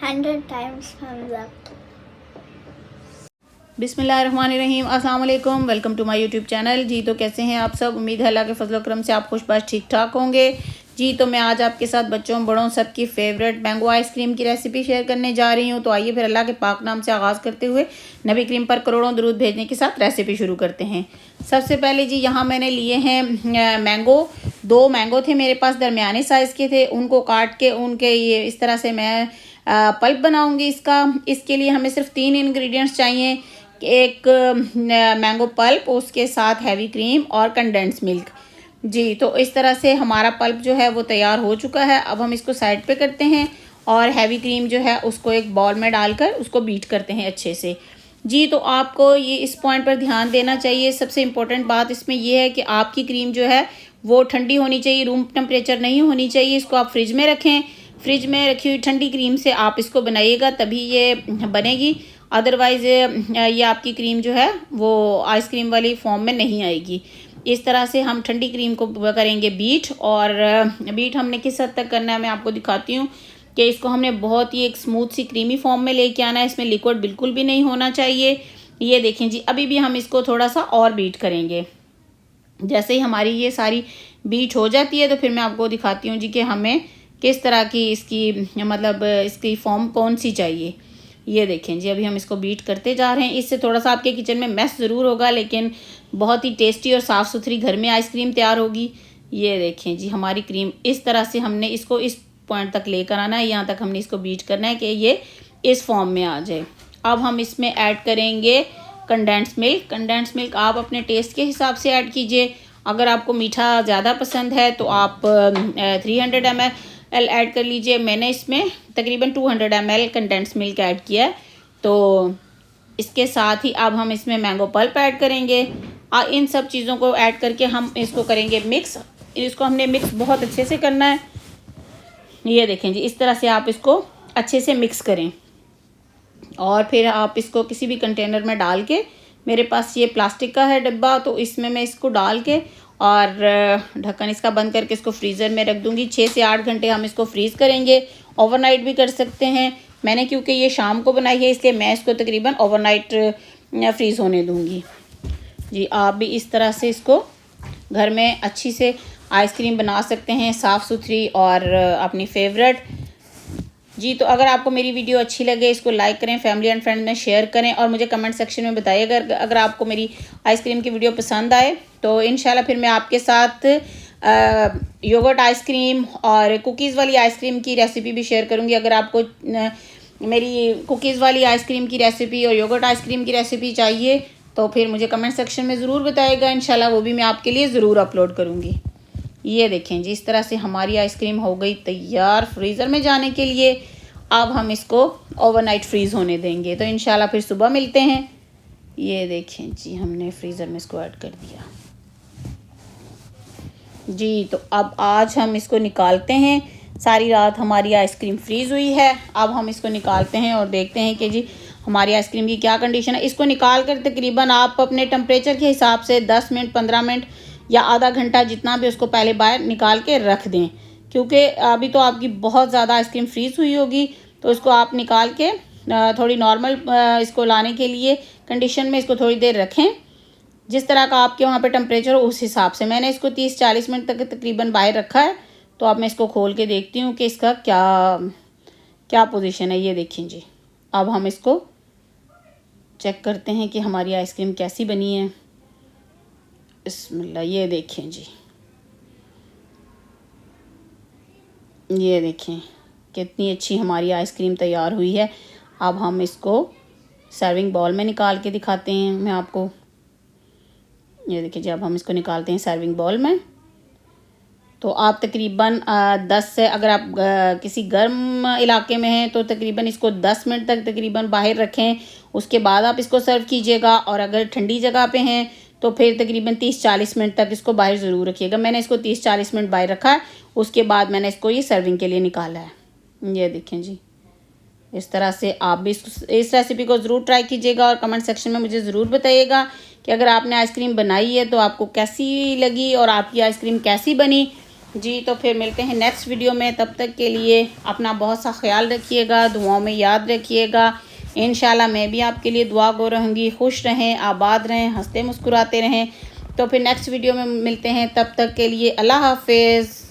100 times thumbs up. बिस्मिल्लाहिर्रहमानिर्रहीम, अस्सलाम वालेकुम। Welcome to my YouTube channel. जी तो कैसे हैं आप सब? उम्मीद है अल्लाह के फजल करम से आप खुशबाश ठीक ठाक होंगे। जी तो मैं आज आपके साथ बच्चों बड़ों सबकी फ़ेवरेट मैंगो आइसक्रीम की रेसिपी शेयर करने जा रही हूँ। तो आइए फिर अल्लाह के पाक नाम से आगाज़ करते हुए नबी करीम पर करोड़ों दुरूद भेजने के साथ रेसिपी शुरू करते हैं। सबसे पहले जी यहाँ मैंने लिए हैं मैंगो। 2 मैंगो थे मेरे पास, दरमियाने साइज़ के थे। उनको काट के उनके ये इस तरह से मैं पल्प बनाऊँगी इसका। इसके लिए हमें सिर्फ 3 इंग्रेडिएंट्स चाहिए। एक मैंगो पल्प, उसके साथ हैवी क्रीम और कंडेंस मिल्क। जी तो इस तरह से हमारा पल्प जो है वो तैयार हो चुका है। अब हम इसको साइड पे करते हैं और हैवी क्रीम जो है उसको एक बाउल में डालकर उसको बीट करते हैं अच्छे से। जी तो आपको ये इस पॉइंट पर ध्यान देना चाहिए। सबसे इम्पोर्टेंट बात इसमें ये है कि आपकी क्रीम जो है वो ठंडी होनी चाहिए, रूम टेम्परेचर नहीं होनी चाहिए। इसको आप फ्रिज में रखें। फ्रिज में रखी हुई ठंडी क्रीम से आप इसको बनाइएगा तभी ये बनेगी। अदरवाइज़ ये आपकी क्रीम जो है वो आइसक्रीम वाली फॉर्म में नहीं आएगी। इस तरह से हम ठंडी क्रीम को करेंगे बीट। और बीट हमने किस हद तक करना है मैं आपको दिखाती हूँ कि इसको हमने बहुत ही एक स्मूथ सी क्रीमी फॉर्म में लेके आना है। इसमें लिक्विड बिल्कुल भी नहीं होना चाहिए। ये देखें जी, अभी भी हम इसको थोड़ा सा और बीट करेंगे। जैसे ही हमारी ये सारी बीट हो जाती है तो फिर मैं आपको दिखाती हूँ जी कि हमें किस तरह की इसकी मतलब इसकी फॉर्म कौन सी चाहिए। ये देखें जी, अभी हम इसको बीट करते जा रहे हैं। इससे थोड़ा सा आपके किचन में मैस ज़रूर होगा, लेकिन बहुत ही टेस्टी और साफ़ सुथरी घर में आइसक्रीम तैयार होगी। ये देखें जी, हमारी क्रीम इस तरह से हमने इसको इस पॉइंट तक लेकर आना है। यहाँ तक हमने इसको बीट करना है कि ये इस फॉर्म में आ जाए। अब हम इसमें ऐड करेंगे कंडेंस मिल्क। कंडेंस मिल्क आप अपने टेस्ट के हिसाब से ऐड कीजिए। अगर आपको मीठा ज़्यादा पसंद है तो आप 300 ml ऐड कर लीजिए। मैंने इसमें तकरीबन 200 ml कंडेंस मिल्क ऐड किया है। तो इसके साथ ही अब हम इसमें मैंगो पल्प ऐड करेंगे। इन सब चीज़ों को ऐड करके हम इसको करेंगे मिक्स। इसको हमने मिक्स बहुत अच्छे से करना है। ये देखें जी, इस तरह से आप इसको अच्छे से मिक्स करें और फिर आप इसको किसी भी कंटेनर में डाल के, मेरे पास ये प्लास्टिक का है डब्बा, तो इसमें मैं इसको डाल के और ढक्कन इसका बंद करके इसको फ्रीज़र में रख दूँगी। 6 से 8 घंटे हम इसको फ्रीज़ करेंगे। ओवरनाइट भी कर सकते हैं। मैंने क्योंकि ये शाम को बनाई है इसलिए मैं इसको तकरीबन ओवरनाइट फ्रीज़ होने दूँगी। जी आप भी इस तरह से इसको घर में अच्छी से आइसक्रीम बना सकते हैं, साफ़ सुथरी और अपनी फेवरेट। जी तो अगर आपको मेरी वीडियो अच्छी लगे इसको लाइक करें, फैमिली एंड फ्रेंड में शेयर करें और मुझे कमेंट सेक्शन में बताइए अगर आपको मेरी आइसक्रीम की वीडियो पसंद आए तो इंशाल्लाह फिर मैं आपके साथ योगर्ट आइसक्रीम और कुकीज़ वाली आइसक्रीम की रेसिपी भी शेयर करूंगी। अगर आपको मेरी कुकीज़ वाली आइसक्रीम की रेसिपी और योगर्ट आइसक्रीम की रेसिपी चाहिए तो फिर मुझे कमेंट सेक्शन में ज़रूर बताइएगा। इंशाल्लाह वो भी मैं आपके लिए ज़रूर अपलोड करूँगी। ये देखें जी, इस तरह से हमारी आइसक्रीम हो गई तैयार फ्रीज़र में जाने के लिए। अब हम इसको ओवरनाइट फ्रीज़ होने देंगे तो इंशाल्लाह फिर सुबह मिलते हैं। ये देखें जी, हमने फ्रीज़र में इसको ऐड कर दिया। जी तो अब आज हम इसको निकालते हैं। सारी रात हमारी आइसक्रीम फ्रीज़ हुई है। अब हम इसको निकालते हैं और देखते हैं कि जी हमारी आइसक्रीम की क्या कंडीशन है। इसको निकाल कर तकरीबन आप अपने टेम्परेचर के हिसाब से 10 मिनट 15 मिनट या आधा घंटा जितना भी उसको पहले बाहर निकाल के रख दें, क्योंकि अभी तो आपकी बहुत ज़्यादा आइसक्रीम फ्रीज़ हुई होगी। तो इसको आप निकाल के थोड़ी नॉर्मल इसको लाने के लिए कंडीशन में इसको थोड़ी देर रखें। जिस तरह का आपके वहाँ पे टेम्परेचर हो उस हिसाब से। मैंने इसको 30-40 मिनट तक तकरीबन बाहर रखा है। तो अब मैं इसको खोल के देखती हूँ कि इसका क्या क्या पोजीशन है। ये देखिए जी, अब हम इसको चेक करते हैं कि हमारी आइसक्रीम कैसी बनी है। बिस्मिल्लाह, ये देखें जी, ये देखें कितनी अच्छी हमारी आइसक्रीम तैयार हुई है। अब हम इसको सर्विंग बाउल में निकाल के दिखाते हैं मैं आपको। ये देखिए जी, अब हम इसको निकालते हैं सर्विंग बाउल में। तो आप तकरीबन 10 से, अगर आप किसी गर्म इलाके में हैं तो तकरीबन इसको 10 मिनट तक तकरीबन बाहर रखें। उसके बाद आप इसको सर्व कीजिएगा। और अगर ठंडी जगह पे हैं तो फिर तकरीबन 30-40 मिनट तक इसको बाहर ज़रूर रखिएगा। मैंने इसको 30-40 मिनट बाहर रखा है। उसके बाद मैंने इसको ये सर्विंग के लिए निकाला है। ये देखें जी, इस तरह से आप भी इस रेसिपी को ज़रूर ट्राई कीजिएगा और कमेंट सेक्शन में मुझे ज़रूर बताइएगा कि अगर आपने आइसक्रीम बनाई है तो आपको कैसी लगी और आपकी आइसक्रीम कैसी बनी। जी तो फिर मिलते हैं नेक्स्ट वीडियो में। तब तक के लिए अपना बहुत सा ख्याल रखिएगा, दुआओं में याद रखिएगा। इंशाल्लाह मैं भी आपके लिए दुआ गो रहूँगी। खुश रहें, आबाद रहें, हंसते मुस्कुराते रहें। तो फिर नेक्स्ट वीडियो में मिलते हैं। तब तक के लिए अल्लाह हाफिज़।